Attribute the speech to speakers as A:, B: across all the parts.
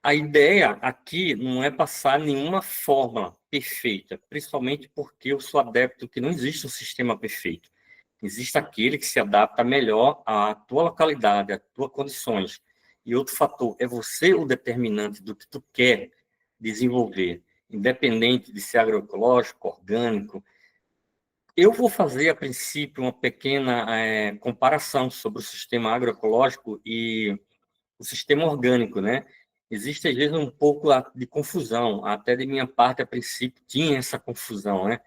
A: A ideia aqui não é passar nenhuma fórmula perfeita, principalmente porque eu sou adepto que não existe um sistema perfeito. Existe aquele que se adapta melhor à tua localidade, às tuas condições. E outro fator, é você o determinante do que tu quer desenvolver, independente de ser agroecológico, orgânico. Eu vou fazer, a princípio, uma pequena comparação sobre o sistema agroecológico e o sistema orgânico, né? Existe, às vezes, um pouco de confusão. Até de minha parte, a princípio, tinha essa confusão, né?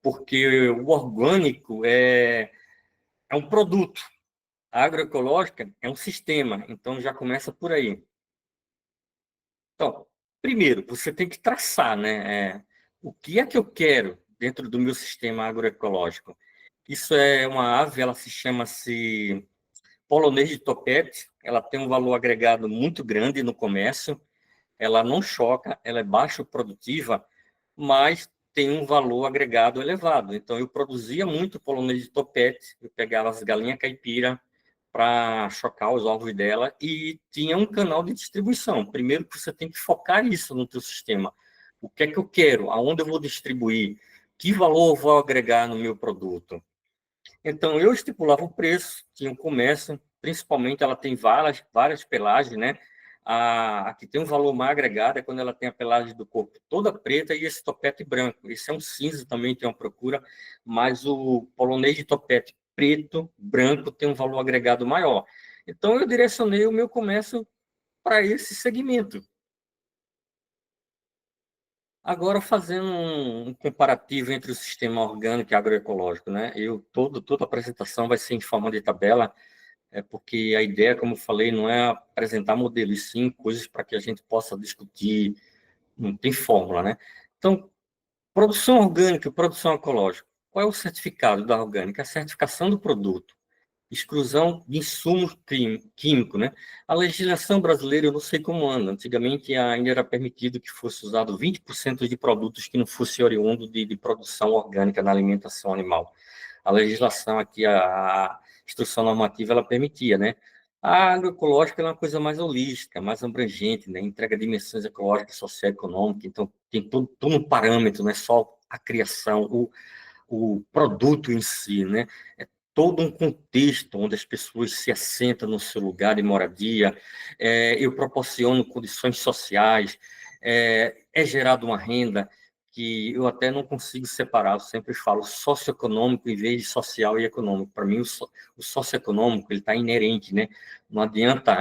A: Porque o orgânico é um produto, a agroecológica é um sistema, então já começa por aí. Então, primeiro, você tem que traçar, né? O que é que eu quero dentro do meu sistema agroecológico? Isso é uma ave, ela chama-se polonês de topete, ela tem um valor agregado muito grande no comércio, ela não choca, ela é baixo produtiva, mas tem um valor agregado elevado. Então, eu produzia muito polonês de topete, eu pegava as galinhas caipira para chocar os ovos dela e tinha um canal de distribuição. Primeiro que você tem que focar isso no teu sistema. O que é que eu quero? Aonde eu vou distribuir? Que valor eu vou agregar no meu produto? Então, eu estipulava o preço, tinha um comércio, principalmente ela tem várias pelagens, né? A que tem um valor mais agregado é quando ela tem a pelagem do corpo toda preta e esse topete branco. Esse é um cinza também, tem uma procura, mas o polonês de topete preto, branco, tem um valor agregado maior. Então, eu direcionei o meu comércio para esse segmento. Agora, fazendo um comparativo entre o sistema orgânico e agroecológico, né? Toda a apresentação vai ser em forma de tabela, porque a ideia, como eu falei, não é apresentar modelos, e sim coisas para que a gente possa discutir, não tem fórmula, né? Então, produção orgânica e produção ecológica. Qual é o certificado da orgânica? A certificação do produto, exclusão de insumos químicos, né? A legislação brasileira, eu não sei como anda. Antigamente ainda era permitido que fosse usado 20% de produtos que não fosse oriundo de produção orgânica na alimentação animal. A legislação aqui, a instrução normativa, ela permitia, né? A agroecológica é uma coisa mais holística, mais abrangente, né? Entrega dimensões ecológicas, socioeconômicas, então tem todo um parâmetro, não é só a criação, o produto em si, né? É todo um contexto onde as pessoas se assentam no seu lugar de moradia, eu proporciono condições sociais, é gerada uma renda que eu até não consigo separar, eu sempre falo socioeconômico em vez de social e econômico. Para mim, o socioeconômico ele está inerente, né? Não adianta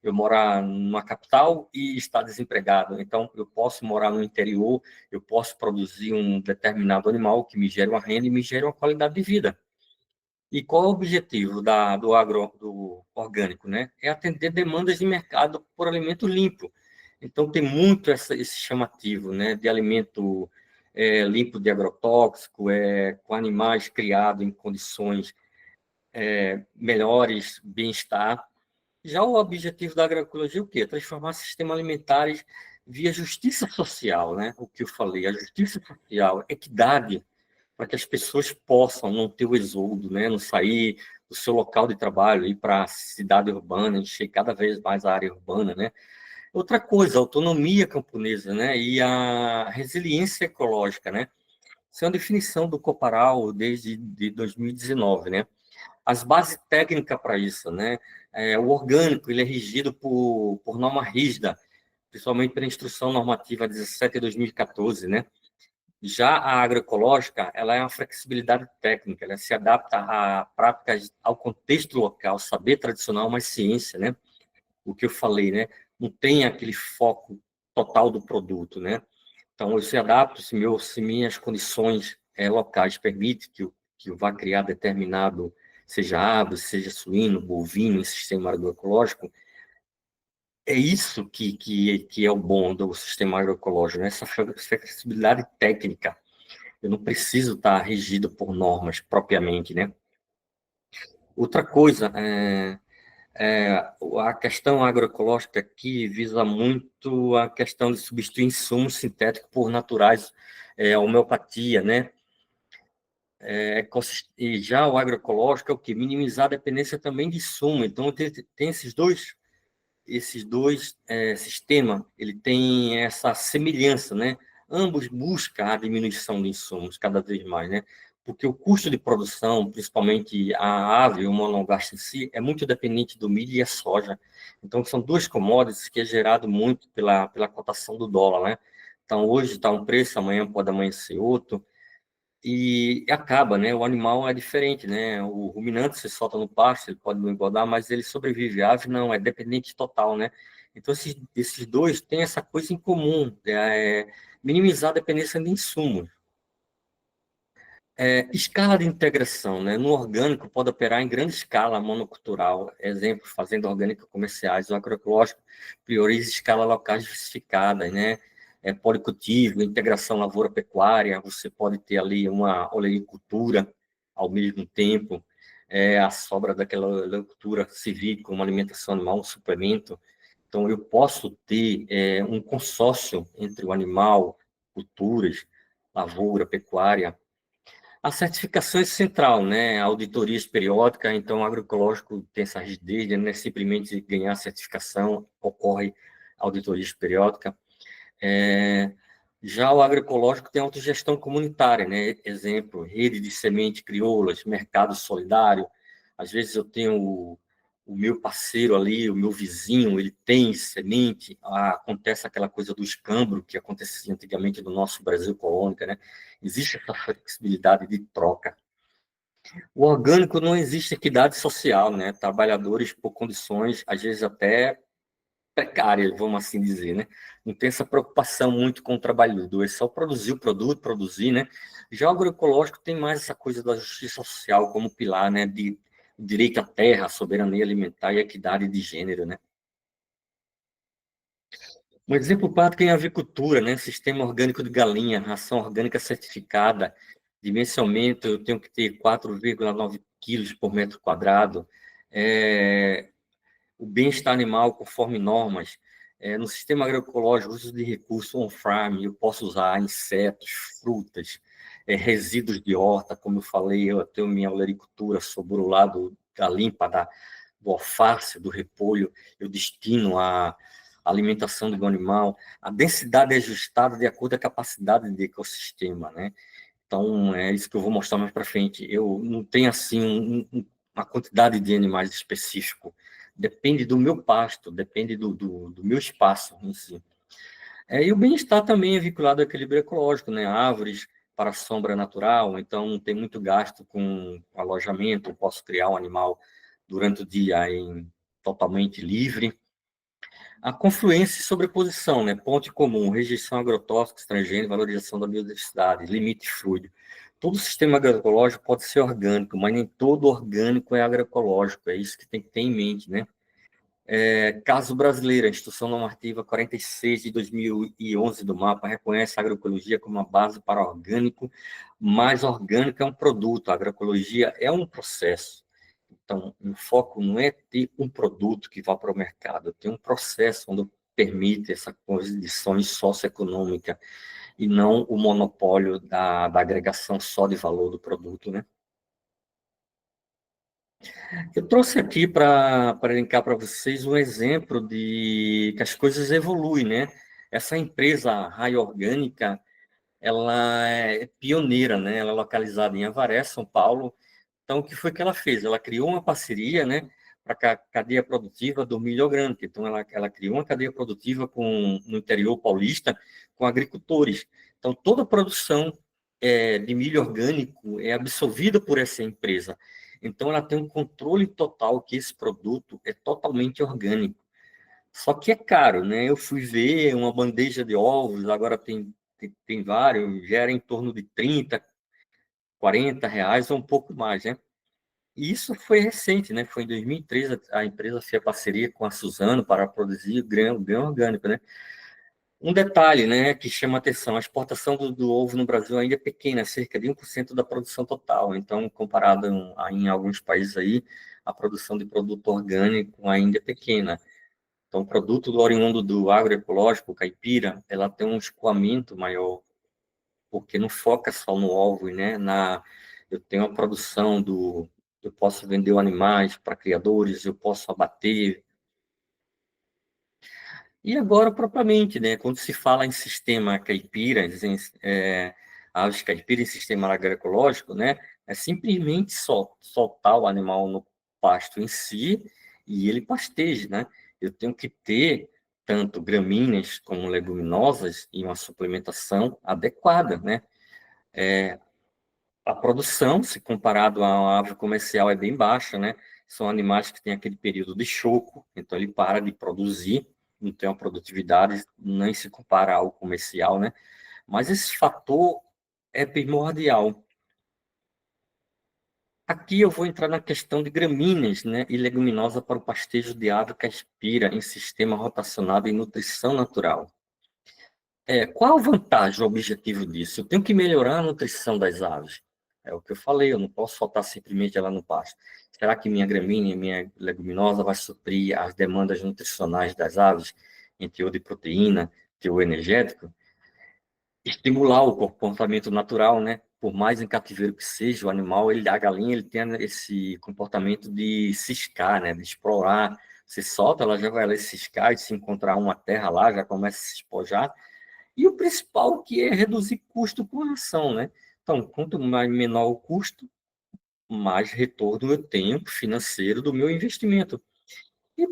A: eu morar numa capital e estar desempregado. Então, eu posso morar no interior, eu posso produzir um determinado animal que me gere uma renda e me gere uma qualidade de vida. E qual é o objetivo do orgânico, né? É atender demandas de mercado por alimento limpo. Então, tem muito esse chamativo, né? De alimento limpo de agrotóxico, com animais criados em condições melhores, bem-estar. Já o objetivo da agroecologia é o quê? Transformar sistemas alimentares via justiça social, né? O que eu falei, a justiça social, equidade, para que as pessoas possam não ter o exodo, né? Não sair do seu local de trabalho, ir para a cidade urbana, encher cada vez mais a área urbana, né? Outra coisa, a autonomia camponesa, né? E a resiliência ecológica, né? Isso é uma definição do Coparal desde 2019, né? As bases técnicas para isso, né? O orgânico, ele é regido por norma rígida, principalmente pela Instrução Normativa 17 de 2014, né? Já a agroecológica, ela é uma flexibilidade técnica, ela se adapta a práticas ao contexto local, saber tradicional, mas ciência, né? O que eu falei, né? Não tem aquele foco total do produto, né? Então, eu se adapto, se minhas condições locais permitem que eu vá criar determinado, seja ave, seja suíno, bovino, em sistema agroecológico, é isso que é o bom do sistema agroecológico, né? Essa flexibilidade técnica. Eu não preciso estar regido por normas propriamente, né? Outra coisa, a questão agroecológica aqui visa muito a questão de substituir insumos sintéticos por naturais, a homeopatia, né? E já o agroecológico é o que? Minimizar a dependência também de insumo. Então, tem esses dois sistemas, ele tem essa semelhança, né? Ambos buscam a diminuição de insumos cada vez mais, né? Porque o custo de produção, principalmente a ave, o monogasto em si, é muito dependente do milho e a soja. Então, são duas commodities que é gerado muito pela cotação do dólar, né? Então, hoje está um preço, amanhã pode amanhecer outro, e acaba, né? O animal é diferente, né? O ruminante se solta no pasto, ele pode não engordar, mas ele sobrevive. A ave não, é dependente total, né? Então, esses dois têm essa coisa em comum, minimizar a dependência de insumos. Escala de integração, né? No orgânico, pode operar em grande escala monocultural. Exemplo, fazenda orgânica comerciais. O agroecológico prioriza escala locais diversificadas, né? Policultivo, integração lavoura-pecuária. Você pode ter ali uma olericultura ao mesmo tempo. A sobra daquela olericultura servir como alimentação animal, um suplemento. Então, eu posso ter um consórcio entre o animal, culturas, lavoura, pecuária. A certificação é central, né? A auditoria periódica, então o agroecológico tem essa rigidez, né? Não é simplesmente ganhar a certificação, ocorre auditoria periódica. É, Já o agroecológico tem autogestão comunitária, né? Exemplo, rede de semente crioulas, mercado solidário. Às vezes eu tenho o meu parceiro ali, o meu vizinho, ele tem semente, acontece aquela coisa do escambro que acontecia antigamente no nosso Brasil colônica, né? Existe essa flexibilidade de troca. O orgânico não existe equidade social, né? Trabalhadores por condições, às vezes até precárias, vamos assim dizer, né? Não tem essa preocupação muito com o trabalhador, é só produzir o produto, produzir, né? Já o agroecológico tem mais essa coisa da justiça social como pilar, né? De direito à terra, soberania alimentar e equidade de gênero, né? Um exemplo prático é em avicultura, né? Sistema orgânico de galinha, ração orgânica certificada, dimensionamento, eu tenho que ter 4,9 quilos por metro quadrado. O bem-estar animal conforme normas. No sistema agroecológico, uso de recursos on-farm, eu posso usar insetos, frutas, resíduos de horta, como eu falei, eu tenho minha olericultura sobre o lado da limpa do alface, do repolho, eu destino a alimentação do meu animal, a densidade é ajustada de acordo com a capacidade do ecossistema, né? Então, é isso que eu vou mostrar mais para frente. Eu não tenho, assim, uma quantidade de animais específico. Depende do meu pasto, depende do meu espaço em si. E o bem-estar também é vinculado ao equilíbrio ecológico, né? Árvores para sombra natural, então não tem muito gasto com alojamento, eu posso criar um animal durante o dia totalmente livre. A confluência e sobreposição, né? Ponte comum, rejeição agrotóxica, estrangênica, valorização da biodiversidade, limite fluido. Todo sistema agroecológico pode ser orgânico, mas nem todo orgânico é agroecológico. É isso que tem que ter em mente, né? Caso brasileiro, a Instrução Normativa 46 de 2011 do MAPA reconhece a agroecologia como uma base para orgânico, mas orgânico é um produto, a agroecologia é um processo. Então, o foco não é ter um produto que vá para o mercado, tem um processo onde permite essa condições socioeconômica e não o monopólio da agregação só de valor do produto, né? Eu trouxe aqui para linkar para vocês um exemplo de que as coisas evoluem, né? Essa empresa Raia Orgânica, ela é pioneira, né? Ela é localizada em Avaré, São Paulo. Então, o que foi que ela fez? Ela criou uma parceria, né, para a cadeia produtiva do milho orgânico. Então, ela criou uma cadeia produtiva no interior paulista com agricultores. Então, toda a produção de milho orgânico é absorvida por essa empresa. Então, ela tem um controle total que esse produto é totalmente orgânico. Só que é caro, né? Eu fui ver uma bandeja de ovos, agora tem vários, gera em torno de 30, R$ 40 ou um pouco mais, né? E isso foi recente, né? Foi em 2013 a empresa fez a parceria com a Suzano para produzir grão orgânico, né? Um detalhe, né, que chama atenção, a exportação do ovo no Brasil ainda é pequena, cerca de 1% da produção total. Então, comparado em alguns países aí, a produção de produto orgânico ainda é pequena. Então, o produto oriundo do agroecológico, caipira, ela tem um escoamento maior, porque não foca só no ovo, né? Eu tenho a produção eu posso vender animais para criadores, eu posso abater, E agora, propriamente, né, quando se fala em sistema caipira, aves caipira em sistema agroecológico, né, é simplesmente soltar o animal no pasto em si e ele pasteja, né? Eu tenho que ter tanto gramíneas como leguminosas e uma suplementação adequada, né? A produção, se comparado a uma ave comercial, é bem baixa, né? São animais que têm aquele período de choco, então ele para de produzir, não tem uma produtividade, nem se compara ao comercial, né? Mas esse fator é primordial. Aqui eu vou entrar na questão de gramíneas, né, e leguminosa para o pastejo de ave caipira em sistema rotacionado e nutrição natural. Qual a vantagem, o objetivo disso? Eu tenho que melhorar a nutrição das aves. É o que eu falei, eu não posso soltar simplesmente ela no pasto. Será que minha gramínea, minha leguminosa vai suprir as demandas nutricionais das aves, em teor de proteína, teor energético? Estimular o comportamento natural, né? Por mais em cativeiro que seja, o animal, a galinha, ele tem esse comportamento de ciscar, né? De explorar. Você solta, ela já vai lá ciscar, e se encontrar uma terra lá, já começa a se espojar. E o principal que é reduzir custo por ação, né? Então, quanto mais menor o custo, mais retorno eu tenho financeiro do meu investimento. E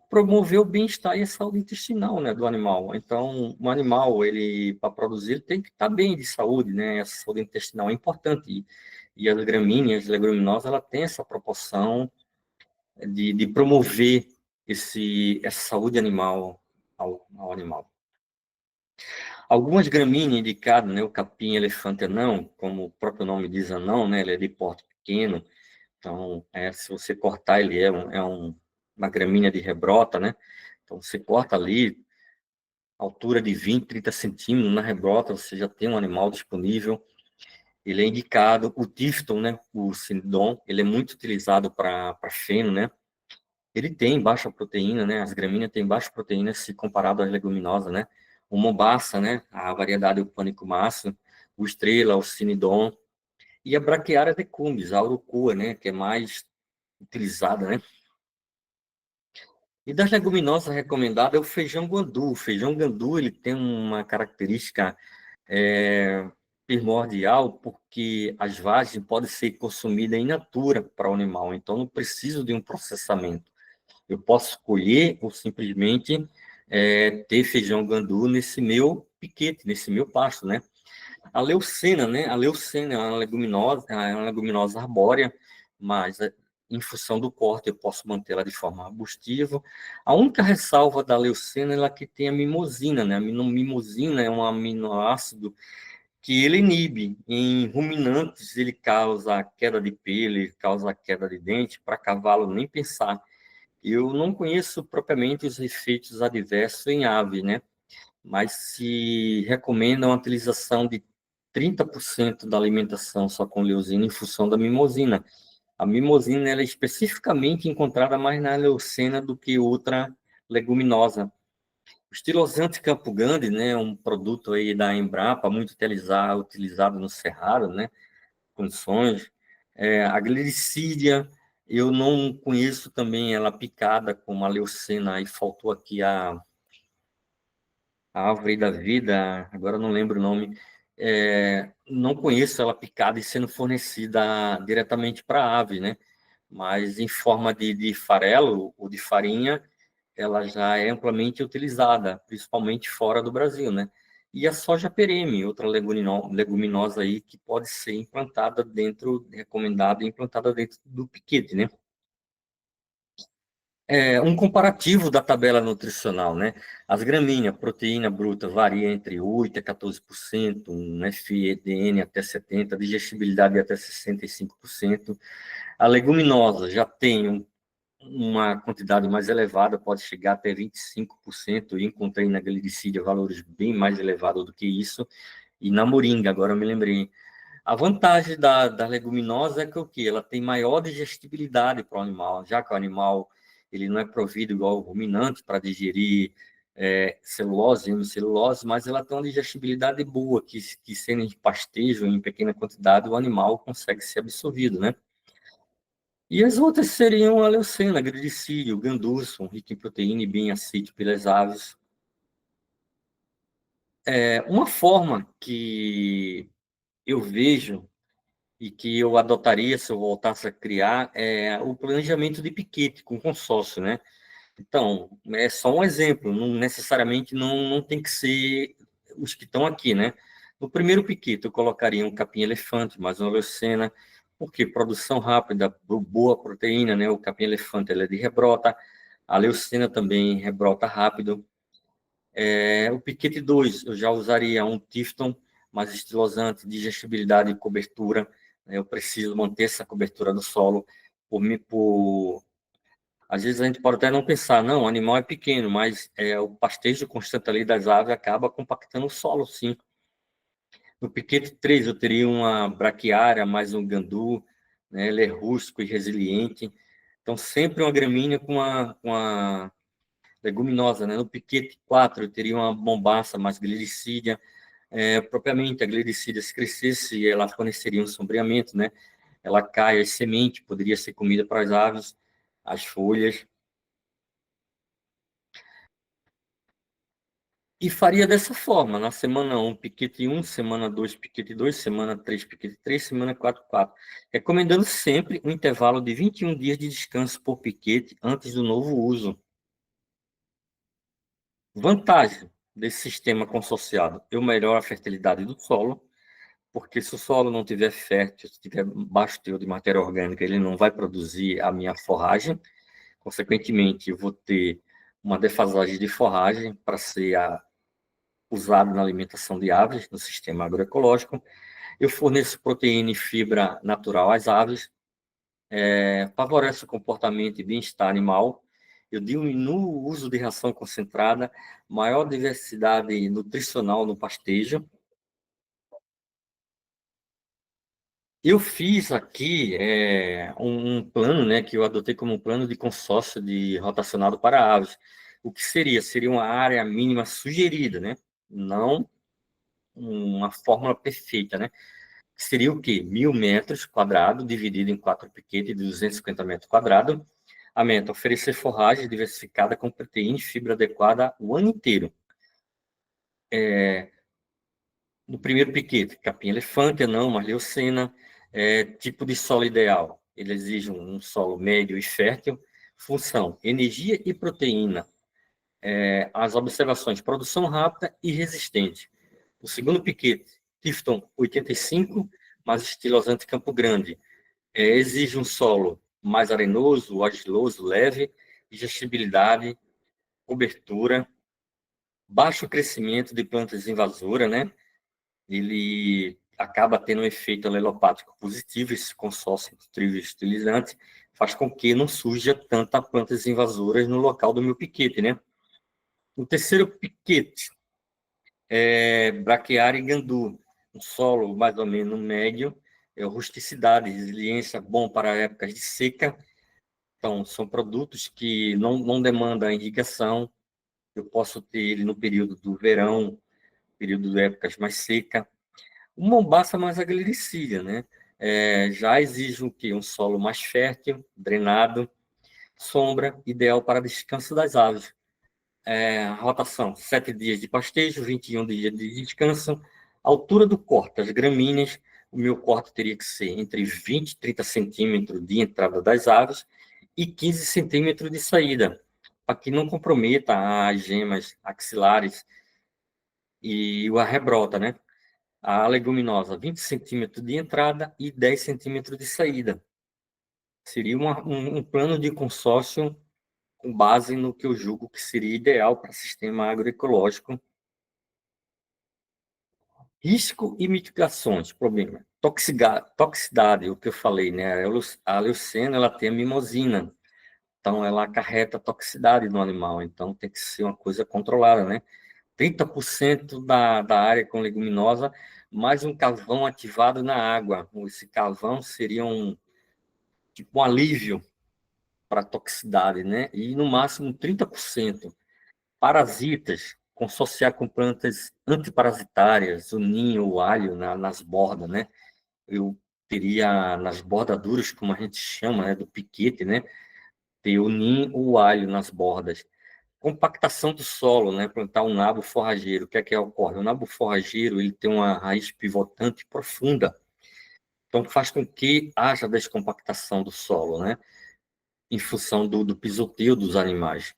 A: promover o bem-estar e a saúde intestinal, né, do animal. Então, o animal, ele para produzir, ele tem que estar bem de saúde, né? A saúde intestinal é importante. E as gramíneas, as leguminosas, ela tem essa proporção de promover essa saúde animal ao animal. Algumas gramíneas indicadas, né, o capim-elefante anão, como o próprio nome diz anão, né, ele é de porte pequeno, então, se você cortar, ele uma gramínea de rebrota, né, então você corta ali, altura de 20, 30 centímetros na rebrota, você já tem um animal disponível, ele é indicado, o Tifton, né, o Cinidon, ele é muito utilizado para feno, né, ele tem baixa proteína, né? As gramíneas têm baixa proteína se comparado às leguminosas, né? O Mombaça, né? A variedade do pânico massa, o Estrela, o Cinidon e a Braquiária decumbens, a Urucua, né? Que é mais utilizada, né? E das leguminosas recomendadas é o feijão guandu. O feijão guandu, ele tem uma característica é, primordial porque as vagens podem ser consumidas in natura para o animal, então não preciso de um processamento. Eu posso colher ou simplesmente ter feijão gandu nesse meu piquete, nesse meu pasto, né? A leucena, né? A leucena é uma leguminosa arbórea, mas em função do corte eu posso mantê-la de forma arbustiva. A única ressalva da leucena é ela que tem a mimosina, né? A mimosina é um aminoácido que ele inibe. Em ruminantes, ele causa queda de pelo, ele causa queda de dente, para cavalo nem pensar. Eu não conheço propriamente os efeitos adversos em ave, né? Mas se recomenda uma utilização de 30% da alimentação só com leucina em função da mimosina. A mimosina ela é especificamente encontrada mais na leucena do que outra leguminosa. O estilosante Campo Grande, né, é um produto aí da Embrapa, muito utilizado no cerrado, né? Condições. A glicídia, eu não conheço também ela picada com a leucena, aí faltou aqui a árvore da vida, agora eu não lembro o nome. Não conheço ela picada e sendo fornecida diretamente para a ave, né? Mas em forma de farelo ou de farinha, ela já é amplamente utilizada, principalmente fora do Brasil, né? E a soja perene, outra leguminosa aí que pode ser implantada recomendada e implantada dentro do piquete, né? Um comparativo da tabela nutricional, né? As gramíneas, proteína bruta varia entre 8% a 14%, um FEDN até 70%, digestibilidade até 65%. A leguminosa já tem uma quantidade mais elevada, pode chegar até 25%, e encontrei na glicídia valores bem mais elevados do que isso, e na moringa, agora eu me lembrei. A vantagem da leguminosa é que o quê? Ela tem maior digestibilidade para o animal, já que o animal ele não é provido igual o ruminante para digerir celulose, hemicelulose, mas ela tem uma digestibilidade boa, que sendo em pastejo em pequena quantidade, o animal consegue ser absorvido, né? E as outras seriam a leucena, gridicídio, gandusson, rico em proteína e bem aceito pelas aves. Uma forma que eu vejo e que eu adotaria se eu voltasse a criar é o planejamento de piquete com consórcio, né? Então, é só um exemplo, não necessariamente não tem que ser os que estão aqui, né? No primeiro piquete, eu colocaria um capim-elefante, mais uma leucena, porque produção rápida, boa proteína, né? O capim-elefante ele é de rebrota, a leucena também rebrota rápido. O piquete 2, eu já usaria um Tifton mais estilosante, digestibilidade e cobertura, né? Eu preciso manter essa cobertura do solo por às vezes a gente pode até não pensar, não, o animal é pequeno, mas o pastejo constante ali das aves acaba compactando o solo, sim. No piquete 3 eu teria uma braquiária, mais um gandu, né? Ele é rústico e resiliente. Então, sempre uma gramínea com a leguminosa, né? No piquete 4 eu teria uma bombaça mais glericídia. Propriamente, a glericídia, se crescesse, ela forneceria um sombreamento, né? Ela cai, as sementes, poderia ser comida para as aves, as folhas. E faria dessa forma, na semana um piquete um, semana 2 piquete 2, semana 3 piquete 3, semana 4 4. Recomendando sempre um intervalo de 21 dias de descanso por piquete antes do novo uso. Vantagem desse sistema consorciado: eu melhoro a fertilidade do solo, porque se o solo não tiver fértil, se tiver baixo teor de matéria orgânica, ele não vai produzir a minha forragem. Consequentemente, eu vou ter uma defasagem de forragem para ser usado na alimentação de aves, no sistema agroecológico. Eu forneço proteína e fibra natural às aves, favorece o comportamento e bem-estar animal. Eu diminuo o uso de ração concentrada, maior diversidade nutricional no pastejo. Eu fiz aqui um plano, né, que eu adotei como um plano de consórcio de rotacionado para aves. O que seria? Seria uma área mínima sugerida, né? Não uma fórmula perfeita, né? Seria o quê? 1.000 metros quadrados, dividido em 4 piquetes de 250 metros quadrados. A meta: oferecer forragem diversificada com proteína e fibra adequada o ano inteiro. No primeiro piquete, capim-elefante, anão, marleucena. Tipo de solo ideal: ele exige um solo médio e fértil. Função: energia e proteína. As observações: produção rápida e resistente. O segundo piquete, Tifton 85, mais estilosante Campo Grande. Exige um solo mais arenoso, argiloso, leve, digestibilidade, cobertura, baixo crescimento de plantas invasoras, né? Ele acaba tendo um efeito alelopático positivo, esse consórcio trio estilizante faz com que não surja tanta plantas invasoras no local do meu piquete, né? O terceiro piquete braquiária e gandu, um solo mais ou menos médio, rusticidade, resiliência, bom para épocas de seca. Então, são produtos que não demandam irrigação. Eu posso ter ele no período do verão, período de épocas mais seca. O mombaça mais aglericídia, né? Já exige o quê? Um solo mais fértil, drenado, sombra, ideal para descanso das aves. Rotação: 7 dias de pastejo, 21 dias de descanso. Altura do corte: as gramíneas, o meu corte teria que ser entre 20 e 30 centímetros de entrada das aves e 15 centímetros de saída, para que não comprometa as gemas axilares e a rebrota, né? A leguminosa: 20 centímetros de entrada e 10 centímetros de saída. Seria um plano de consórcio com base no que eu julgo que seria ideal para o sistema agroecológico. Risco e mitigações: problema. Toxicidade, o que eu falei, né? A leucena, ela tem a mimosina, então ela acarreta toxicidade no animal, então tem que ser uma coisa controlada, né? 30% da área com leguminosa, mais um carvão ativado na água. Esse carvão seria tipo um alívio para a toxicidade, né? E no máximo 30%. Parasitas: consociar com plantas antiparasitárias, o ninho, o alho nas bordas, né? Eu teria nas bordaduras, como a gente chama, né, do piquete, né? Ter o ninho, o alho nas bordas. compactação do solo, né? Plantar um nabo forrageiro. O que ocorre? O nabo forrageiro ele tem uma raiz pivotante profunda, então faz com que haja descompactação do solo, né? Em função do pisoteio dos animais.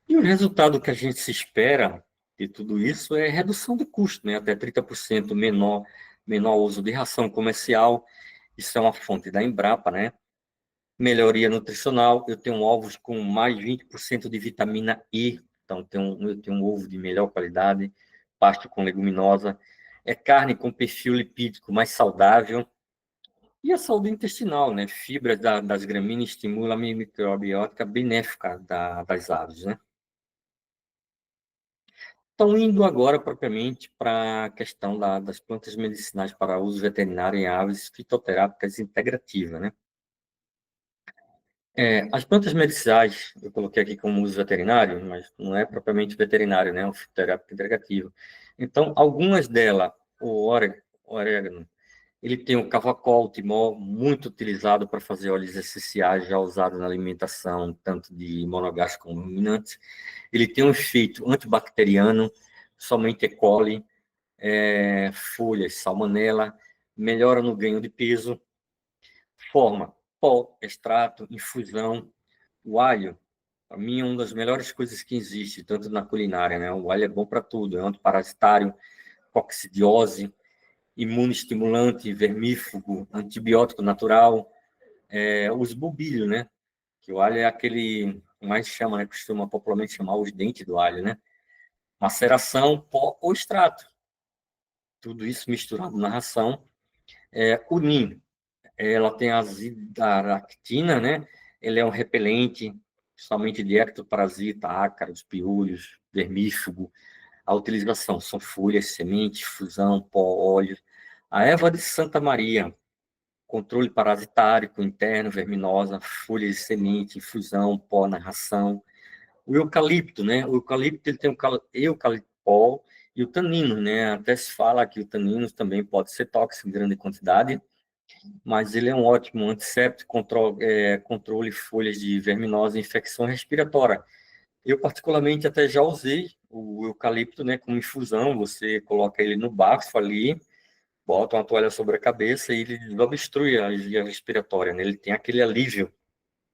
A: E o resultado que a gente se espera de tudo isso é redução de custo, né? Até 30% menor uso de ração comercial. Isso é uma fonte da Embrapa, né? Melhoria nutricional. Eu tenho ovos com mais 20% de vitamina E, então eu tenho um ovo de melhor qualidade, pasto com leguminosa. É carne com perfil lipídico mais saudável. E a saúde intestinal, né? Fibras das gramíneas estimulam a microbiota benéfica das aves, né? Então, indo agora propriamente para a questão das plantas medicinais para uso veterinário em aves fitoterápicas integrativas, né? As plantas medicinais, eu coloquei aqui como uso veterinário, mas não é propriamente veterinário, né? É um fitoterápico integrativo. Então, algumas delas, orégano, ele tem o cavacol, o timó, muito utilizado para fazer óleos essenciais, já usado na alimentação, tanto de monogástricos como ruminantes. Ele tem um efeito antibacteriano, somente E. coli, folhas, salmonela, melhora no ganho de peso, forma pó, extrato, infusão. O alho, para mim, é uma das melhores coisas que existe, tanto na culinária, né? O alho é bom para tudo, é antiparasitário, coccidiose, imunoestimulante, vermífugo, antibiótico natural, os bulbilhos, né? Que o alho é aquele, mais chama, né? Costuma popularmente chamar os dentes do alho, né? Maceração, pó ou extrato. Tudo isso misturado na ração. O NIM, ela tem a azidaractina, né? Ele é um repelente, somente de ectoparasita, ácaros, piolhos, vermífugo. A utilização são folhas, sementes, fusão, pó, óleo. A erva de Santa Maria, controle parasitário interno, verminosa, folhas de semente, infusão, pó na ração. O eucalipto, né? O eucalipto ele tem o eucalipol e o tanino, né? Até se fala que o tanino também pode ser tóxico em grande quantidade, mas ele é um ótimo antisséptico, controle folhas de verminose e infecção respiratória. Eu, particularmente, até já usei o eucalipto, né, como infusão. Você coloca ele no bafo ali, bota uma toalha sobre a cabeça e ele obstrui a via respiratória, né? Ele tem aquele alívio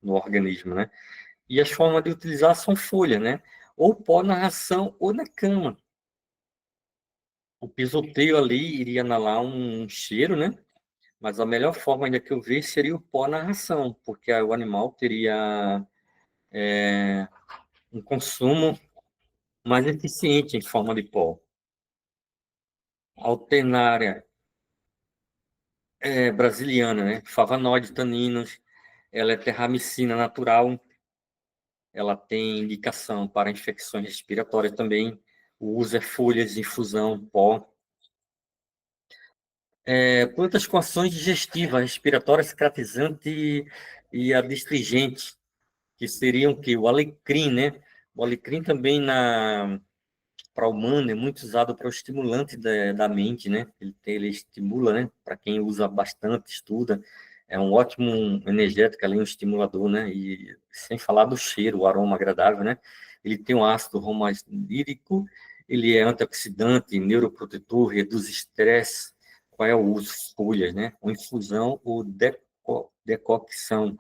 A: no organismo, né? E as formas de utilizar são folha, né? Ou pó na ração ou na cama. O pisoteio ali iria inalar um cheiro, né? Mas a melhor forma ainda que eu vejo seria o pó na ração, porque aí o animal teria um consumo mais eficiente em forma de pó. Alternária brasiliana, né? Flavonoide, taninos, ela é terramicina natural, ela tem indicação para infecções respiratórias também. O uso é folhas, infusão, pó. Plantas com ações digestivas, respiratórias, cicatrizante e adstringente, que seriam o quê? O alecrim, né? O alecrim também para o humano é muito usado para o estimulante da mente, né? Ele estimula, né? Para quem usa bastante, estuda, é um ótimo energético ali, um estimulador, né? E sem falar do cheiro, o aroma agradável, né? Ele tem um ácido romanírico, ele é antioxidante, neuroprotetor, reduz estresse. Qual é o uso? Folhas, né? Ou infusão ou decocção.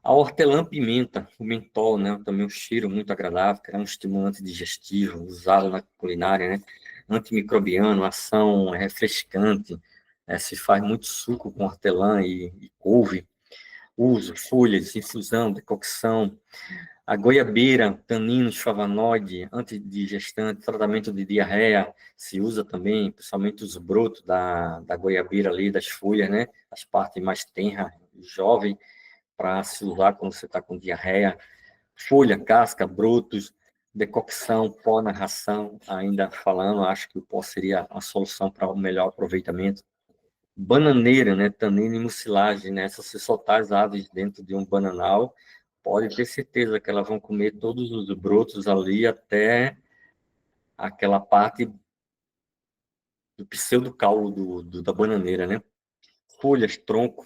A: A hortelã-pimenta, o mentol, né? Também um cheiro muito agradável, que é um estimulante digestivo, usado na culinária, né? Antimicrobiano, ação refrescante, se faz muito suco com hortelã e couve. Uso, folhas, infusão, decocção. A goiabeira, taninos, flavonoide, antidigestante, tratamento de diarreia, se usa também, principalmente os brotos da goiabeira ali, das folhas, né? As partes mais tenras, jovem, para se usar quando você está com diarreia. Folha, casca, brotos, decocção, pó na ração, ainda falando, acho que o pó seria a solução para o melhor aproveitamento. Bananeira, né, tanino e mucilagem, né, se você soltar as aves dentro de um bananal, pode ter certeza que elas vão comer todos os brotos ali até aquela parte do pseudocaulo da bananeira, né? Folhas, tronco,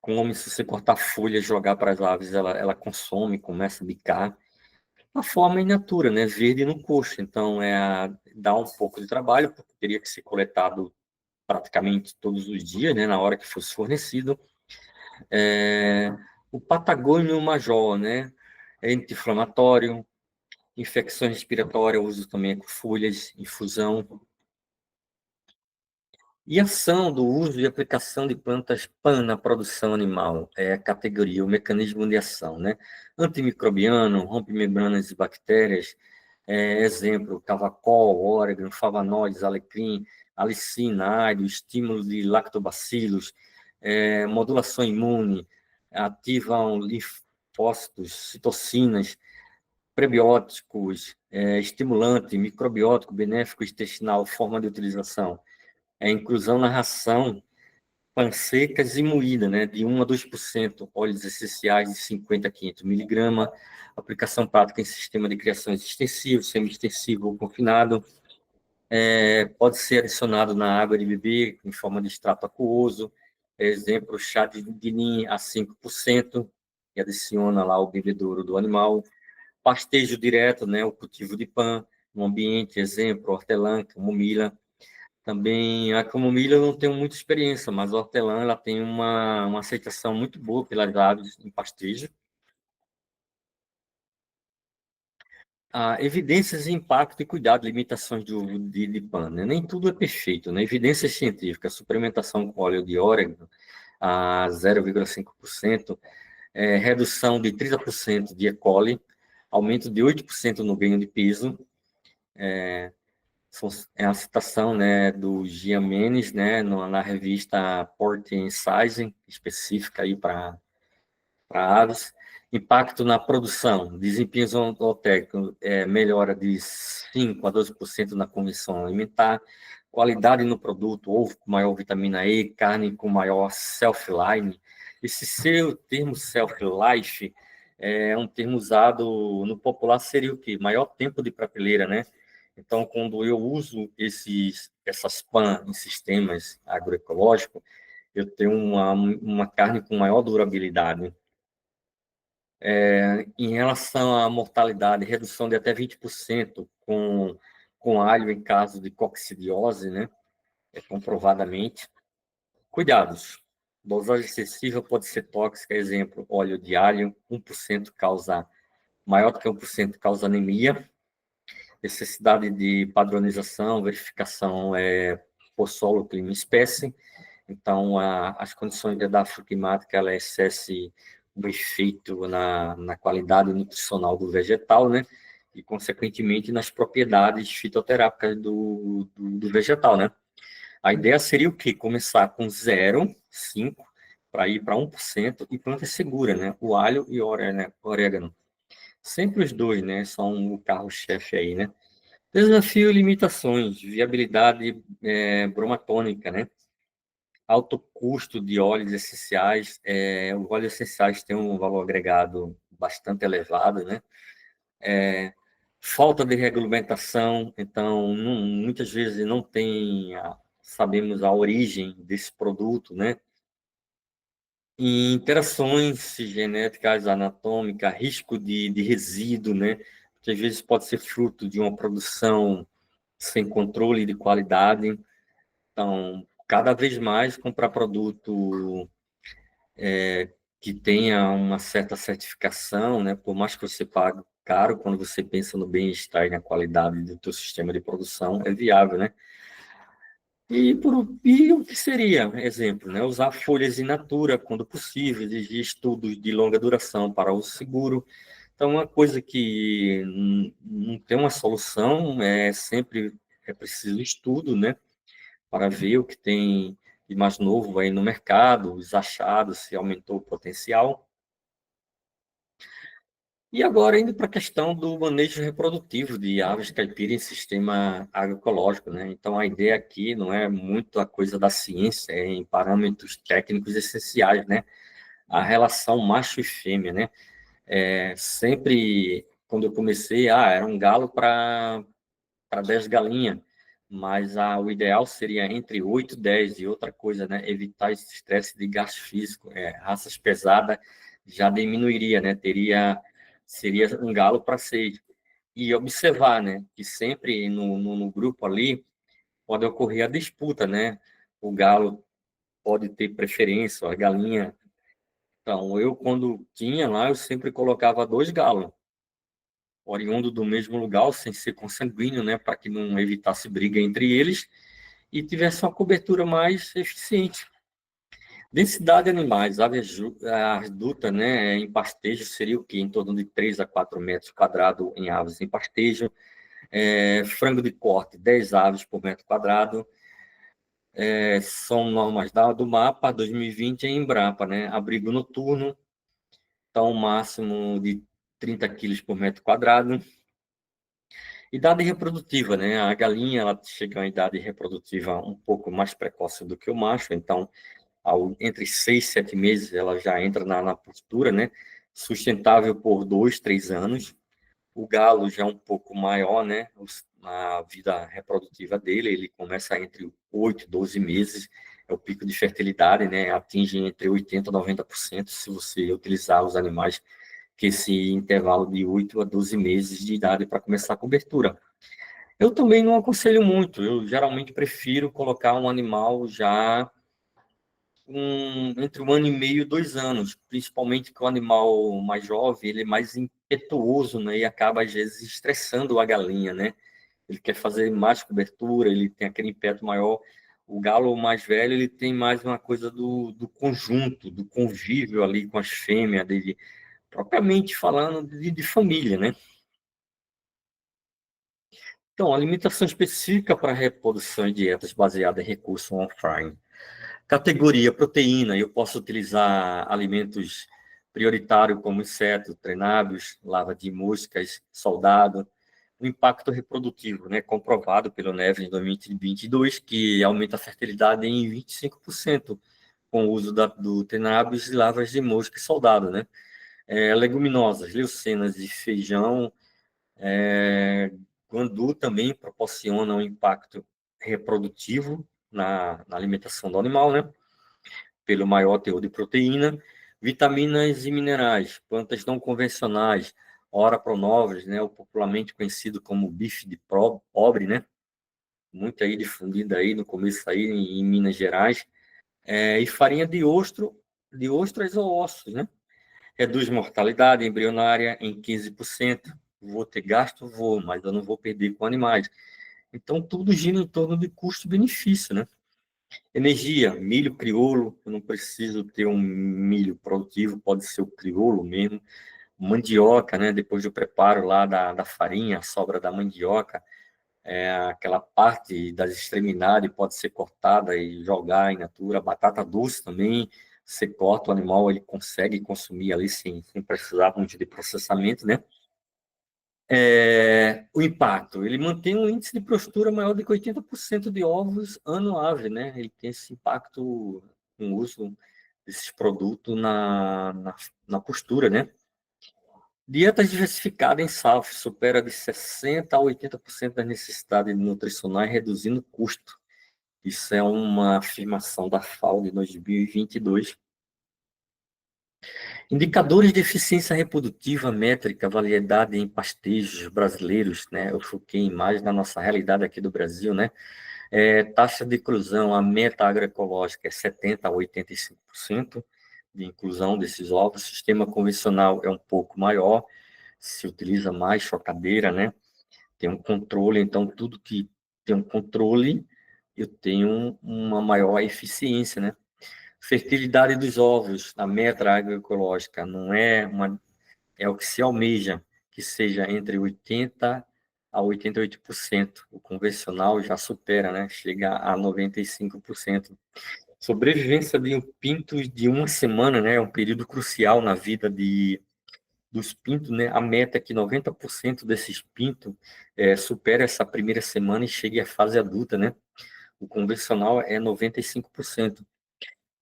A: come, se você cortar folhas e jogar para as aves, ela consome, começa a bicar. A forma in natura, né? Verde no coxo. Então, dá um pouco de trabalho, porque teria que ser coletado praticamente todos os dias, né? Na hora que fosse fornecido. O Patagônio Major, né? É anti-inflamatório, infecções respiratórias, uso também com folhas, infusão. E ação do uso e aplicação de plantas PAN na produção animal, é a categoria, o mecanismo de ação, né? Antimicrobiano, rompe membranas de bactérias, exemplo, cavacol, orégano, flavonoides, alecrim, alicina, áido, estímulo de lactobacilos, modulação imune, ativam linfócitos, citocinas, prebióticos, estimulante, microbiótico, benéfico intestinal, forma de utilização. Inclusão na ração pansecas e moída, né, de 1 a 2%, óleos essenciais de 50 a 500 miligramas, aplicação prática em sistema de criação extensivo, semi-extensivo ou confinado, pode ser adicionado na água de beber em forma de extrato aquoso, exemplo, chá de ninho a 5%, e adiciona lá o bebedouro do animal, pastejo direto, né, o cultivo de PAN, no ambiente, exemplo, hortelã, camomila. Também a camomila eu não tenho muita experiência, mas a hortelã ela tem uma aceitação muito boa pelas aves em pastejo. Evidências de impacto e cuidado, limitações de PAN, né? Nem tudo é perfeito, né? Evidências científicas, suplementação com óleo de orégano a 0,5%, redução de 30% de E. coli, aumento de 8% no ganho de peso, é a citação, né, do Gian Menes, né, na revista Port and Sizing, específica aí para aves. Impacto na produção, desempenho zootécnico, melhora de 5 a 12% na conversão alimentar, qualidade no produto, ovo com maior vitamina E, carne com maior self-line. Esse seu termo self-life é um termo usado no popular, seria o quê? Maior tempo de prateleira, né? Então, quando eu uso essas PAN em sistemas agroecológicos, eu tenho uma carne com maior durabilidade. Em relação à mortalidade, redução de até 20% com alho em caso de coccidiose, né? Comprovadamente. Cuidados. Dosagem excessiva pode ser tóxica, exemplo, óleo de alho, 1% causa, maior do que 1% causa anemia. Necessidade de padronização, verificação por solo, clima e espécie. Então, as condições de adaptação climática, ela exerce um efeito na qualidade nutricional do vegetal, né? E, consequentemente, nas propriedades fitoterápicas do vegetal, né? A ideia seria o quê? Começar com 0,5% para ir para 1% e planta segura, né? O alho e o orégano. Sempre os dois, né? São o carro-chefe aí, né? Desafio e limitações, viabilidade bromatônica, né? Alto custo de óleos essenciais. Os óleos essenciais têm um valor agregado bastante elevado, né? Falta de regulamentação, então muitas vezes não tem, sabemos a origem desse produto, né? E interações genéticas, anatômicas, risco de resíduo, né? Que às vezes pode ser fruto de uma produção sem controle de qualidade. Então, cada vez mais comprar produto que tenha uma certa certificação, né? Por mais que você pague caro, quando você pensa no bem-estar e na qualidade do teu sistema de produção, é viável, né? E o que seria, exemplo, né? Usar folhas in natura, quando possível, exigir estudos de longa duração para uso seguro. Então, uma coisa que não tem uma solução, sempre é preciso estudo, né? Para ver o que tem de mais novo aí no mercado, os achados, se aumentou o potencial. E agora, indo para a questão do manejo reprodutivo de aves caipira em sistema agroecológico, né? Então, a ideia aqui não é muito a coisa da ciência, é em parâmetros técnicos essenciais, né? A relação macho e fêmea, né? Sempre, quando eu comecei, era um galo para 10 galinhas, mas o ideal seria entre 8 e 10, e outra coisa, né? Evitar esse estresse de gasto físico. Raças pesadas já diminuiria, né? Seria um galo para 6. e observar, né? Que sempre no grupo ali pode ocorrer a disputa, né? O galo pode ter preferência, a galinha. Então, eu, quando tinha lá, eu sempre colocava dois galos, oriundo do mesmo lugar, sem ser consanguíneo, né? Para que não evitasse briga entre eles e tivesse uma cobertura mais eficiente. Densidade de animais, aves adultas, né, em pastejo seria o quê? Em torno de 3 a 4 metros quadrados em aves em pastejo. Frango de corte, 10 aves por metro quadrado. São normas do mapa 2020 em Embrapa, né? Abrigo noturno, então máximo de 30 quilos por metro quadrado. Idade reprodutiva, né? A galinha ela chega a uma idade reprodutiva um pouco mais precoce do que o macho, então entre 6 e 7 meses ela já entra na postura, né? Sustentável por 2, 3 anos. O galo já é um pouco maior, né? A vida reprodutiva dele, ele começa entre 8 e 12 meses, é o pico de fertilidade, né? Atinge entre 80% e 90% se você utilizar os animais que esse intervalo de 8 a 12 meses de idade para começar a cobertura. Eu também não aconselho muito, eu geralmente prefiro colocar um animal já entre 1 ano e meio e 2 anos, principalmente que o animal mais jovem, ele é mais impetuoso, né? E acaba, às vezes, estressando a galinha, né? Ele quer fazer mais cobertura, ele tem aquele impeto maior. O galo mais velho, ele tem mais uma coisa do conjunto, do convívio ali com as fêmeas dele, propriamente falando de família, né? Então, alimentação específica para reprodução e dietas baseadas em recursos on-farm. Categoria proteína, eu posso utilizar alimentos prioritários como insetos, treinados, lava de moscas, soldado. O impacto reprodutivo, né, comprovado pelo NEV em 2022, que aumenta a fertilidade em 25% com o uso do cannabis e lavas de mosca e soldado, né? Leguminosas, leucinas e feijão, guandu também proporciona um impacto reprodutivo na alimentação do animal, né? Pelo maior teor de proteína, vitaminas e minerais, plantas não convencionais, ora pronobis, né, o popularmente conhecido como bife de pobre, né, muito aí difundida aí no começo aí em Minas Gerais, e farinha de ostras ou ossos, né, reduz mortalidade embrionária em 15%, vou ter gasto, vou, mas eu não vou perder com animais. Então, tudo gira em torno de custo-benefício, né? Energia, milho crioulo, eu não preciso ter um milho produtivo, pode ser o crioulo mesmo. Mandioca, né? Depois do preparo lá da farinha, a sobra da mandioca, aquela parte das extremidades pode ser cortada e jogar in natura. Batata doce também, você corta o animal, ele consegue consumir ali sem precisar muito de processamento, né? O impacto, ele mantém um índice de postura maior de que 80% de ovos ano ave, né? Ele tem esse impacto com o uso desses produtos na postura, né? Dieta diversificada em SAF supera de 60% a 80% das necessidades nutricionais, reduzindo o custo. Isso é uma afirmação da FAO de 2022. Indicadores de eficiência reprodutiva, métrica, variedade em pastejos brasileiros, né? Eu foquei mais na nossa realidade aqui do Brasil, né? Taxa de inclusão, a meta agroecológica é 70% a 85% de inclusão desses ovos. O sistema convencional é um pouco maior, se utiliza mais chocadeira, né? Tem um controle, então tudo que tem um controle, eu tenho uma maior eficiência, né? Fertilidade dos ovos, a meta agroecológica não é é o que se almeja, que seja entre 80% a 88%. O convencional já supera, né? Chega a 95%. Sobrevivência de um pinto de uma semana, né? É um período crucial na vida dos pintos, né? A meta é que 90% desses pintos supera essa primeira semana e chegue à fase adulta, né? O convencional é 95%.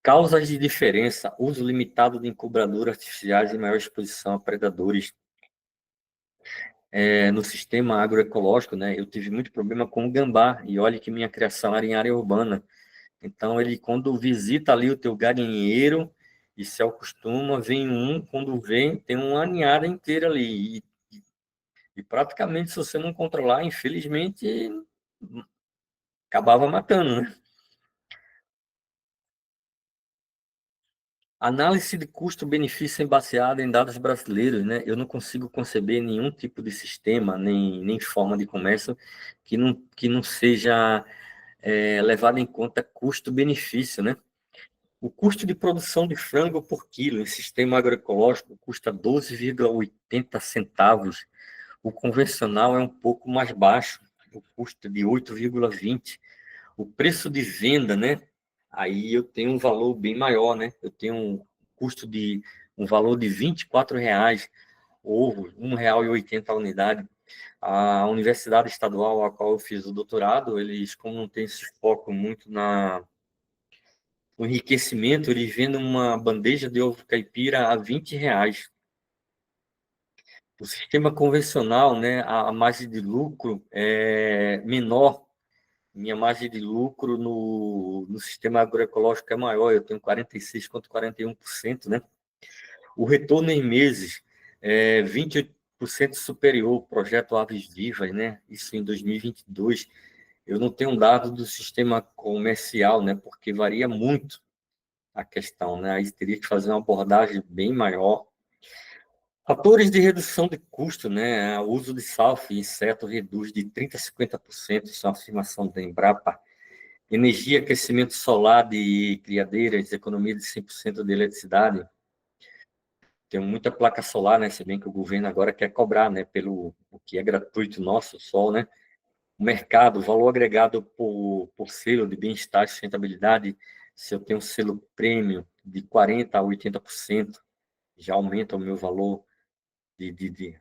A: Causas de diferença, uso limitado de incubadoras artificiais e maior exposição a predadores. No sistema agroecológico, né, eu tive muito problema com o gambá, e olha que minha criação era em área urbana. Então, ele, quando visita ali o teu galinheiro e se acostuma, vem quando vem, tem uma ninhada inteira ali. E E praticamente, se você não controlar, infelizmente, acabava matando, né? Análise de custo-benefício baseada em dados brasileiros, né? Eu não consigo conceber nenhum tipo de sistema, nem forma de comércio que não seja levado em conta custo-benefício, né? O custo de produção de frango por quilo em sistema agroecológico custa 12,80 centavos. O convencional é um pouco mais baixo, o custo é de 8,20. O preço de venda, né? Aí eu tenho um valor bem maior, né? Eu tenho um valor de R$ 24, ovo, R$ 1,80 a unidade. A universidade estadual a qual eu fiz o doutorado, eles, como não tem esse foco muito no enriquecimento, eles vendem uma bandeja de ovo caipira a R$ 20. O sistema convencional, né, a margem de lucro é menor. Minha margem de lucro no sistema agroecológico é maior, eu tenho 46 quanto 41%, né? O retorno em meses é 28% superior ao projeto Aves Vivas, né? Isso em 2022. Eu não tenho um dado do sistema comercial, né? Porque varia muito a questão, né? Aí teria que fazer uma abordagem bem maior. Fatores de redução de custo, né? O uso de sulfo e inseto reduz de 30% a 50%, isso é uma afirmação da Embrapa. Energia, aquecimento solar de criadeiras, economia de 100% de eletricidade. Tem muita placa solar, né? Se bem que o governo agora quer cobrar, né? Pelo o que é gratuito nosso, o sol, né? O mercado, valor agregado por selo de bem-estar e sustentabilidade. Se eu tenho um selo prêmio de 40% a 80%, já aumenta o meu valor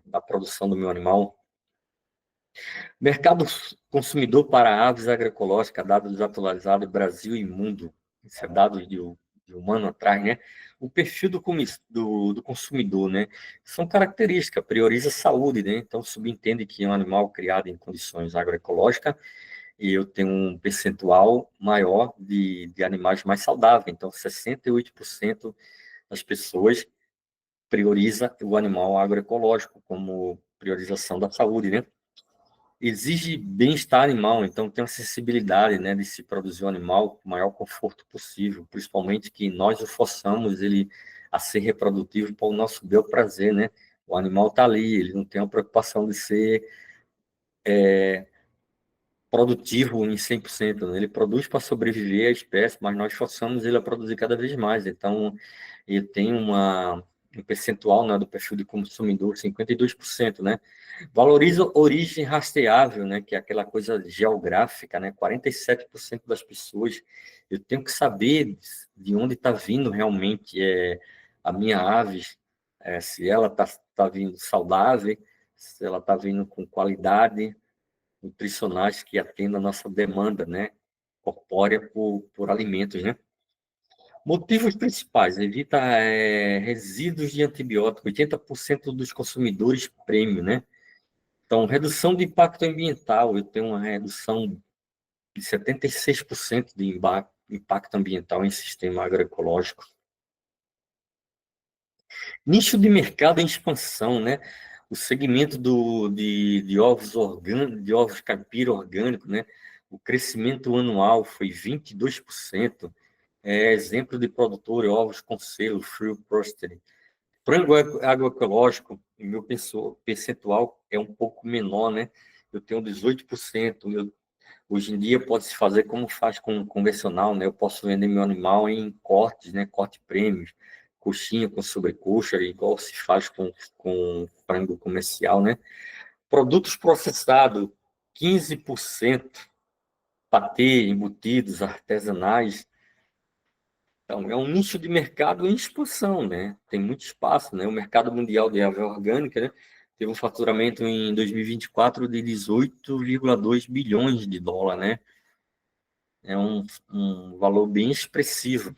A: da produção do meu animal. Mercado consumidor para aves agroecológicas, dados atualizados Brasil e mundo. Isso é dados de um ano atrás, né? O perfil do consumidor, né? São características, prioriza a saúde, né? Então, subentende que é um animal criado em condições agroecológicas e eu tenho um percentual maior de animais mais saudáveis. Então, 68% das pessoas prioriza o animal agroecológico como priorização da saúde, né? Exige bem-estar animal, então tem acessibilidade, né, de se produzir um animal com o maior conforto possível, principalmente que nós o forçamos ele a ser reprodutivo para o nosso bel prazer, né? O animal está ali, ele não tem a preocupação de ser produtivo em 100%, né? Ele produz para sobreviver à espécie, mas nós forçamos ele a produzir cada vez mais. Então, ele tem um percentual, né, do perfil de consumidor, 52%, né? Valoriza origem rastreável, né, que é aquela coisa geográfica, né? 47% das pessoas, eu tenho que saber de onde está vindo realmente a minha ave, se ela tá vindo saudável, se ela está vindo com qualidade, nutricionais que atendam a nossa demanda, né, corpórea por alimentos, né? Motivos principais: evita resíduos de antibiótico, 80% dos consumidores premium, né? Então, redução de impacto ambiental, eu tenho uma redução de 76% de impacto ambiental em sistema agroecológico. Nicho de mercado em expansão, né? O segmento de ovos orgânicos, de ovos caipira orgânico, né? O crescimento anual foi 22%. É exemplo de produtor de ovos com selo Free Proster. Frango agroecológico, o meu percentual é um pouco menor, né? Eu tenho 18%. Hoje em dia pode-se fazer como faz com convencional, né? Eu posso vender meu animal em cortes, né? Corte prêmios, coxinha com sobrecoxa, igual se faz com frango comercial, né? Produtos processados, 15%, patê, embutidos, artesanais. Então, é um nicho de mercado em expansão, né? Tem muito espaço, né? O mercado mundial de ave orgânica, né, teve um faturamento em 2024 de 18,2 bilhões de dólares, né? É um valor bem expressivo.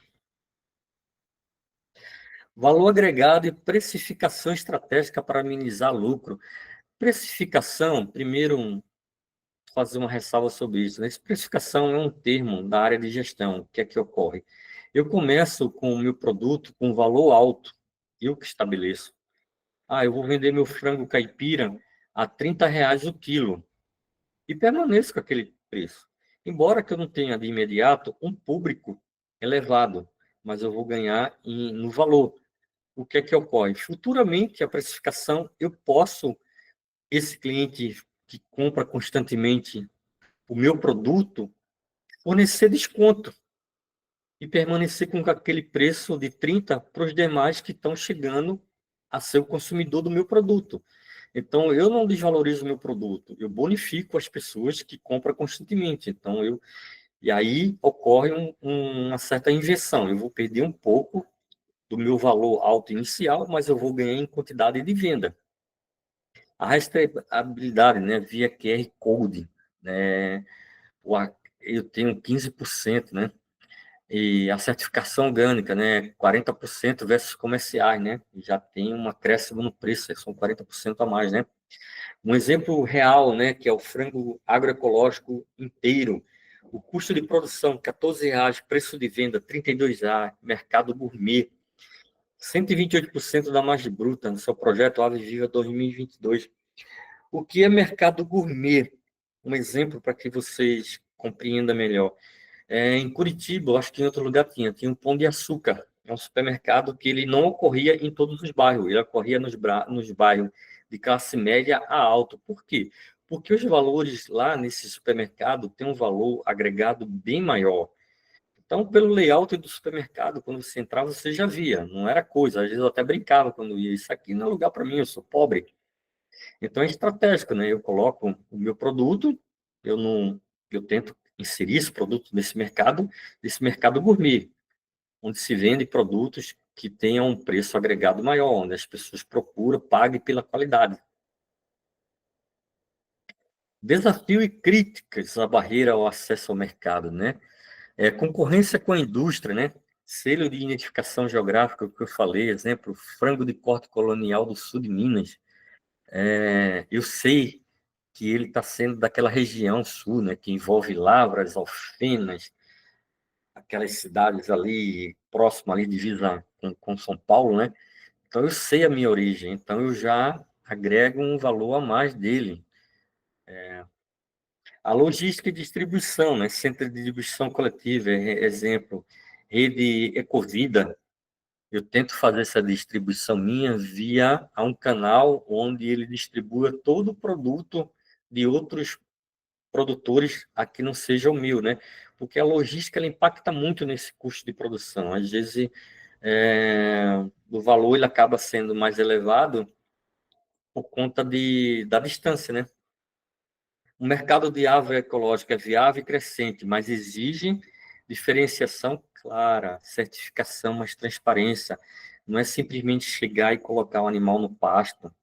A: Valor agregado e precificação estratégica para minimizar lucro. Precificação, primeiro, fazer uma ressalva sobre isso, né? Precificação é um termo da área de gestão. O que é que ocorre? Eu começo com o meu produto com valor alto, eu que estabeleço. Eu vou vender meu frango caipira a R$ 30 o quilo e permaneço com aquele preço. Embora que eu não tenha de imediato um público elevado, mas eu vou ganhar no valor. O que é que ocorre? Futuramente, a precificação, eu posso, esse cliente que compra constantemente o meu produto, fornecer desconto e permanecer com aquele preço de 30 para os demais que estão chegando a ser o consumidor do meu produto. Então, eu não desvalorizo o meu produto, eu bonifico as pessoas que compram constantemente. E aí ocorre uma certa inversão. Eu vou perder um pouco do meu valor alto inicial, mas eu vou ganhar em quantidade de venda. A rastreabilidade, né, via QR Code, né, eu tenho 15%, né, e a certificação orgânica, né, 40% versus comerciais, né, já tem um acréscimo no preço, são 40% a mais, né. Um exemplo real, né, que é o frango agroecológico inteiro, o custo de produção, R$ 14, preço de venda, R$ 32, mercado gourmet, 128% da margem bruta no seu projeto Ave Viva 2022. O que é mercado gourmet? Um exemplo para que vocês compreendam melhor. Em Curitiba, eu acho que em outro lugar tinha um Pão de Açúcar. É um supermercado que ele não ocorria em todos os bairros, ele ocorria nos bairros de classe média a alto. Por quê? Porque os valores lá nesse supermercado têm um valor agregado bem maior. Então, pelo layout do supermercado, quando você entrava, você já via, não era coisa. Às vezes eu até brincava quando ia, isso aqui não é lugar para mim, eu sou pobre. Então é estratégico, né? Eu coloco o meu produto, eu não, eu tento inserir esse produto nesse mercado gourmet, onde se vende produtos que tenham um preço agregado maior, onde as pessoas procuram, paguem pela qualidade. Desafio e críticas à barreira ao acesso ao mercado, né? Concorrência com a indústria, né? Selo de identificação geográfica, que eu falei, exemplo, frango de corte colonial do sul de Minas. Eu sei que ele está sendo daquela região sul, né? Que envolve Lavras, Alfenas, aquelas cidades ali próximas ali divisa com São Paulo, né? Então eu sei a minha origem, então eu já agrego um valor a mais dele. A logística e distribuição, né? Centro de distribuição coletiva, exemplo, rede Ecovida. Eu tento fazer essa distribuição minha via a um canal onde ele distribua todo o produto de outros produtores a que não seja o meu, né? Porque a logística ela impacta muito nesse custo de produção. Às vezes, o valor ele acaba sendo mais elevado por conta da distância, né? O mercado de agroecológica é viável e crescente, mas exige diferenciação clara, certificação, mas transparência. Não é simplesmente chegar e colocar o animal no pasto.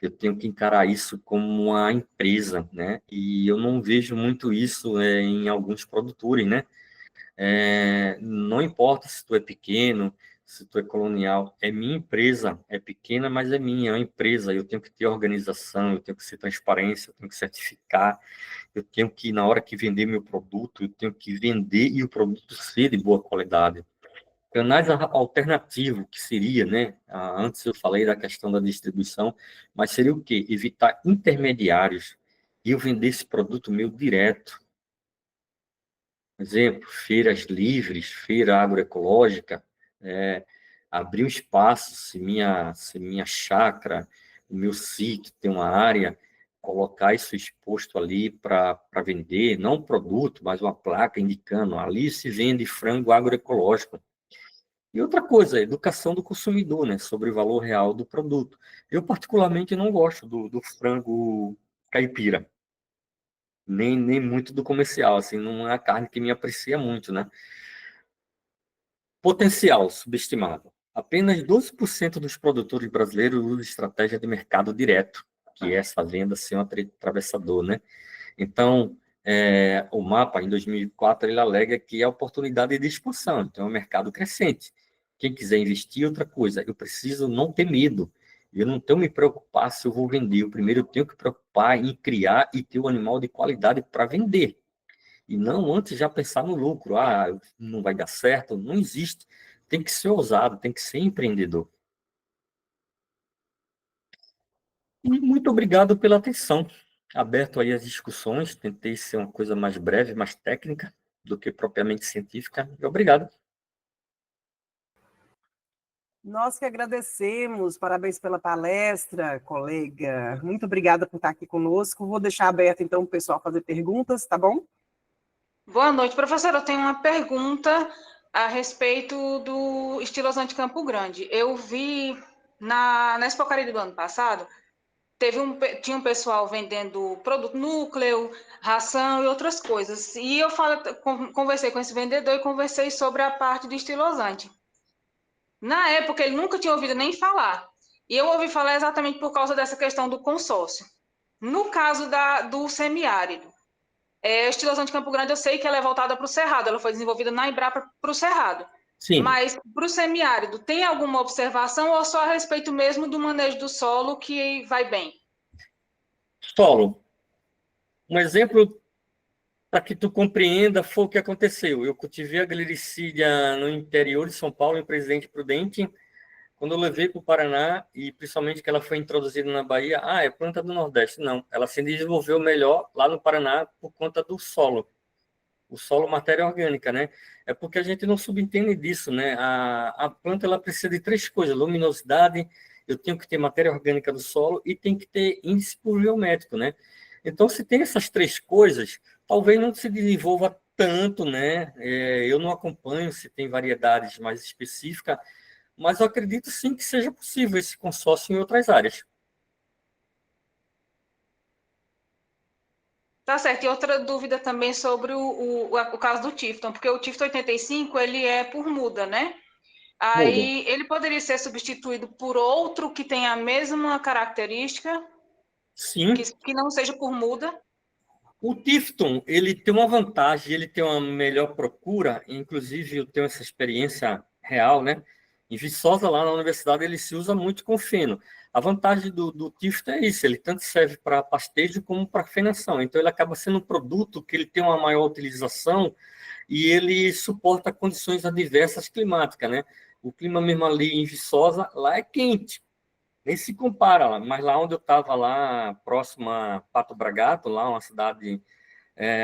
A: Eu tenho que encarar isso como uma empresa, né? E eu não vejo muito isso em alguns produtores, né? Não importa se tu é pequeno, se tu é colonial, é minha empresa, é pequena, mas é minha, é uma empresa. Eu tenho que ter organização, eu tenho que ser transparência, eu tenho que certificar, eu tenho que, na hora que vender meu produto, eu tenho que vender e o produto ser de boa qualidade. Canais alternativos, que seria, né? Antes eu falei da questão da distribuição, mas seria o quê? Evitar intermediários e eu vender esse produto meu direto. Exemplo, feiras livres, feira agroecológica, é, abrir um espaço, se minha chácara, o meu sítio tem uma área, colocar isso exposto ali para vender, não um produto, mas uma placa indicando, ali se vende frango agroecológico. E outra coisa, a educação do consumidor, né, sobre o valor real do produto. Eu, particularmente, não gosto do frango caipira, nem muito do comercial, assim, não é a carne que me aprecia muito, né? Potencial subestimado. Apenas 12% dos produtores brasileiros usam estratégia de mercado direto, que é essa venda sem um atravessador, né? Então, o mapa, em 2004, ele alega que é oportunidade de expansão, então é um mercado crescente. Quem quiser investir, outra coisa, eu preciso não ter medo. Eu não tenho que me preocupar se eu vou vender. Eu primeiro eu tenho que me preocupar em criar e ter um animal de qualidade para vender. E não antes já pensar no lucro. Ah, não vai dar certo. Não existe. Tem que ser ousado, tem que ser empreendedor. E muito obrigado pela atenção. Aberto aí às discussões, tentei ser uma coisa mais breve, mais técnica do que propriamente científica. E obrigado.
B: Nós que agradecemos, parabéns pela palestra, colega. Muito obrigada por estar aqui conosco. Vou deixar aberto, então, para o pessoal fazer perguntas, tá bom?
C: Boa noite, professora. Eu tenho uma pergunta a respeito do estilosante Campo Grande. Eu vi na Expo Caribe do ano passado, tinha um pessoal vendendo produto núcleo, ração e outras coisas. E eu conversei com esse vendedor e conversei sobre a parte do estilosante. Na época, ele nunca tinha ouvido nem falar. E eu ouvi falar exatamente por causa dessa questão do consórcio. No caso do semiárido, o estilosante Campo Grande, eu sei que ela é voltada para o Cerrado, ela foi desenvolvida na Embrapa para o Cerrado.
A: Sim.
C: Mas para o semiárido, tem alguma observação ou só a respeito mesmo do manejo do solo que vai bem?
A: Solo. Um exemplo para que tu compreenda foi o que aconteceu. Eu cultivei a glericídia no interior de São Paulo, em Presidente Prudente. Quando eu levei para o Paraná, e principalmente que ela foi introduzida na Bahia, é planta do Nordeste. Não, ela se desenvolveu melhor lá no Paraná por conta do solo. O solo, matéria orgânica, né? É porque a gente não subentende disso, né? A planta, ela precisa de três coisas: luminosidade, eu tenho que ter matéria orgânica do solo e tem que ter índice pluviométrico, né? Então, se tem essas três coisas, talvez não se desenvolva tanto, né? Eu não acompanho se tem variedades mais específicas, mas eu acredito sim que seja possível esse consórcio em outras áreas.
C: Tá certo. E outra dúvida também sobre o caso do Tifton, porque o Tifton 85, ele é por muda, né? Aí ele poderia ser substituído por outro que tenha a mesma característica?
A: Sim.
C: Que não seja por muda?
A: O Tifton, ele tem uma vantagem, ele tem uma melhor procura, inclusive eu tenho essa experiência real, né? Em Viçosa, lá na universidade, ele se usa muito com feno. A vantagem do Tifton é isso, ele tanto serve para pastejo como para fenação. Então, ele acaba sendo um produto que ele tem uma maior utilização e ele suporta condições adversas climáticas, né? O clima mesmo ali em Viçosa, lá é quente, nem se compara lá, mas lá onde eu estava, lá próximo a Pato Bragato, lá uma cidade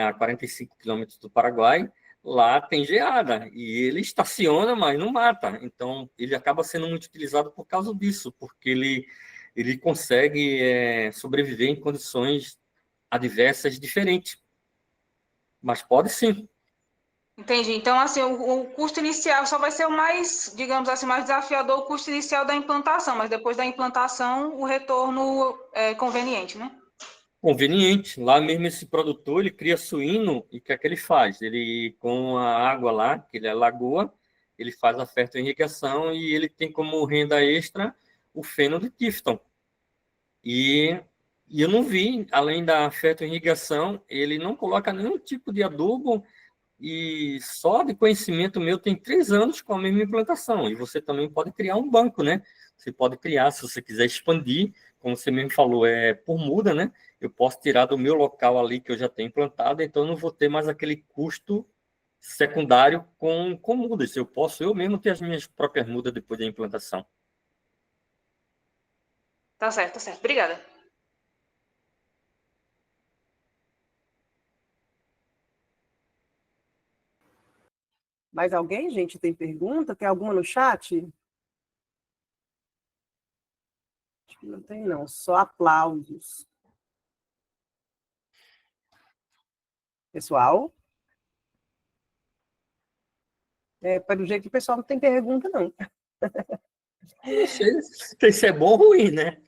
A: a 45 quilômetros do Paraguai, lá tem geada, e ele estaciona, mas não mata. Então, ele acaba sendo muito utilizado por causa disso, porque ele consegue sobreviver em condições adversas diferentes. Mas pode sim.
C: Entendi. Então, assim, o custo inicial só vai ser o mais, digamos assim, mais desafiador, o custo inicial da implantação, mas depois da implantação, o retorno é conveniente, né?
A: Conveniente. Lá mesmo esse produtor, ele cria suíno e o que é que ele faz? Ele, com a água lá, que ele é lagoa, ele faz a ferto-irrigação e ele tem como renda extra o feno de Tifton. E, e eu não vi, além da ferto-irrigação, ele não coloca nenhum tipo de adubo e só de conhecimento meu tem 3 anos com a mesma implantação. E você também pode criar um banco, né? Você pode criar, se você quiser expandir, como você mesmo falou, por muda, né? Eu posso tirar do meu local ali que eu já tenho implantado, então eu não vou ter mais aquele custo secundário com mudas. Eu posso eu mesmo ter as minhas próprias mudas depois da implantação.
C: Tá certo, tá certo. Obrigada.
B: Mais alguém, gente, tem pergunta? Tem alguma no chat? Acho que não tem, não. Só aplausos. Pessoal? Pelo jeito, o pessoal não tem pergunta, não.
A: Não sei se é bom ou ruim, né?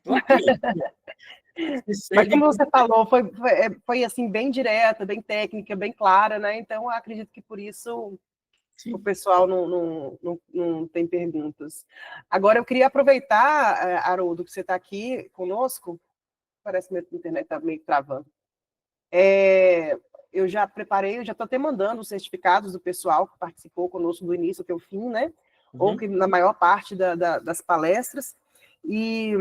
B: Mas como você falou, foi assim, bem direta, bem técnica, bem clara, né? Então, eu acredito que por isso sim, o pessoal não tem perguntas. Agora, eu queria aproveitar, Haroldo, que você está aqui conosco. Parece que a internet está meio travando. Eu já preparei, eu já estou até mandando os certificados do pessoal que participou conosco do início até o fim, né? Ou que na maior parte das palestras. E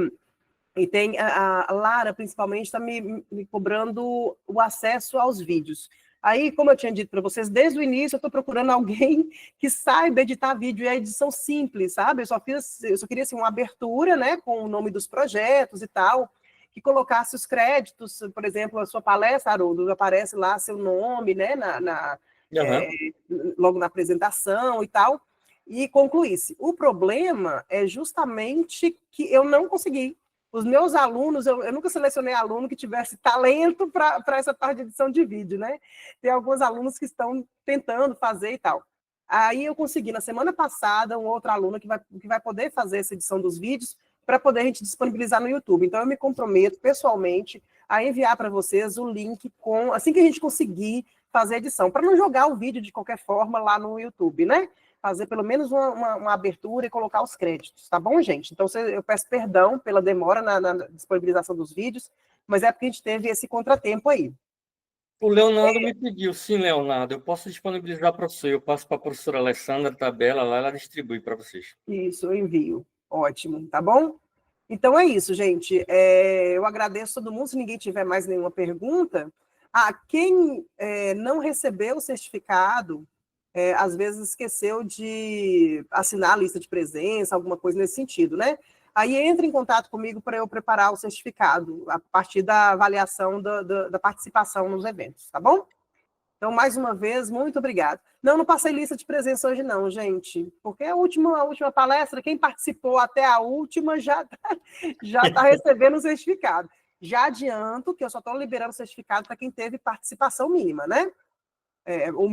B: tem a Lara, principalmente, está me cobrando o acesso aos vídeos. Aí, como eu tinha dito para vocês, desde o início eu estou procurando alguém que saiba editar vídeo, e a edição simples, sabe? Eu só queria assim, uma abertura, né, com o nome dos projetos e tal, que colocasse os créditos, por exemplo, a sua palestra, Haroldo, aparece lá seu nome, né, logo na apresentação e tal, e concluísse. O problema é justamente que eu não consegui. Os meus alunos, eu nunca selecionei aluno que tivesse talento para essa parte de edição de vídeo, né? Tem alguns alunos que estão tentando fazer e tal. Aí eu consegui, na semana passada, um outro aluno que vai poder fazer essa edição dos vídeos para poder a gente disponibilizar no YouTube. Então, eu me comprometo pessoalmente a enviar para vocês o link assim que a gente conseguir fazer a edição, para não jogar o vídeo de qualquer forma lá no YouTube, né? Fazer pelo menos uma abertura e colocar os créditos, tá bom, gente? Então, eu peço perdão pela demora na disponibilização dos vídeos, mas é porque a gente teve esse contratempo aí.
A: O Leonardo me pediu, sim, Leonardo, eu posso disponibilizar para você, eu passo para a professora Alessandra a tabela lá, ela distribui para vocês.
B: Isso, eu envio. Ótimo, tá bom? Então é isso, gente. Eu agradeço todo mundo. Se ninguém tiver mais nenhuma pergunta, quem não recebeu o certificado, às vezes esqueceu de assinar a lista de presença, alguma coisa nesse sentido, né? Aí entra em contato comigo para eu preparar o certificado, a partir da avaliação da participação nos eventos, tá bom? Então, mais uma vez, muito obrigada. Não passei lista de presença hoje não, gente, porque a última palestra, quem participou até a última já tá recebendo o certificado. Já adianto que eu só estou liberando o certificado para quem teve participação mínima, né? O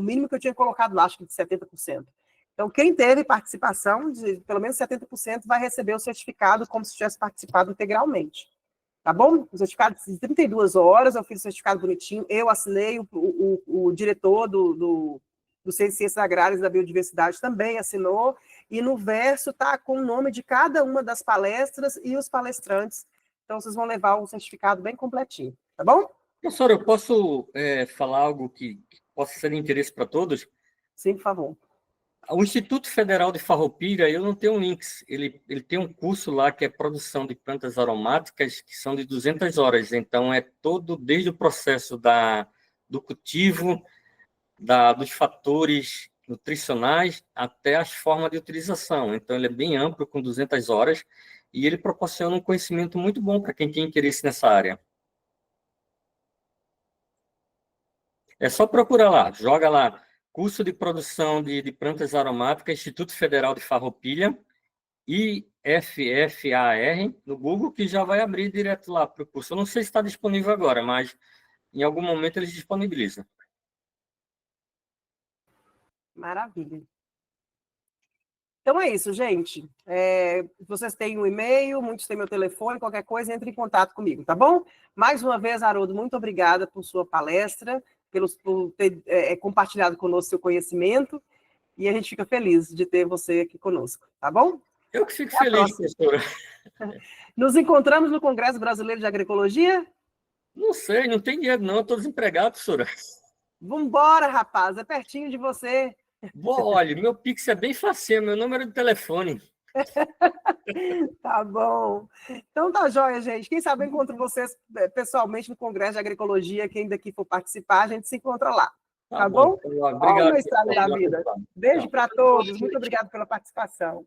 B: mínimo que eu tinha colocado lá, acho que de 70%. Então, quem teve participação, de pelo menos 70%, vai receber o certificado como se tivesse participado integralmente. Tá bom? O certificado de 32 horas, eu fiz o certificado bonitinho, eu assinei, o diretor do Centro de Ciências Agrárias e da Biodiversidade também assinou, e no verso está com o nome de cada uma das palestras e os palestrantes. Então, vocês vão levar o certificado bem completinho, tá bom?
A: Professora, eu posso falar algo que possa ser de interesse para todos?
B: Sim, por favor.
A: O Instituto Federal de Farroupilha, eu não tenho links, ele tem um curso lá que é produção de plantas aromáticas, que são de 200 horas, então é todo, desde o processo do cultivo, dos fatores nutricionais, até as formas de utilização. Então ele é bem amplo, com 200 horas, e ele proporciona um conhecimento muito bom para quem tem interesse nessa área. É só procurar lá, joga lá, curso de produção de plantas aromáticas, Instituto Federal de Farroupilha, IFFAR, no Google, que já vai abrir direto lá para o curso. Eu não sei se está disponível agora, mas em algum momento eles disponibilizam.
B: Maravilha. Então é isso, gente. Vocês têm um e-mail, muitos têm meu telefone, qualquer coisa, entre em contato comigo, tá bom? Mais uma vez, Haroldo, muito obrigada por sua palestra, por ter compartilhado conosco seu conhecimento, e a gente fica feliz de ter você aqui conosco, tá bom?
A: Eu que fico feliz, professora.
B: Nos encontramos no Congresso Brasileiro de Agroecologia?
A: Não sei, não tem dinheiro não, estou desempregado, professora.
B: Vambora, rapaz, é pertinho de você.
A: Olha, meu Pix é bem facinho, meu número de telefone.
B: Tá bom. Então tá jóia, gente. Quem sabe eu encontro vocês pessoalmente no Congresso de Agroecologia, quem daqui for participar, a gente se encontra lá. Tá bom?
A: Obrigado.
B: Olha a estrada da vida. Beijo para todos. Muito obrigado pela participação.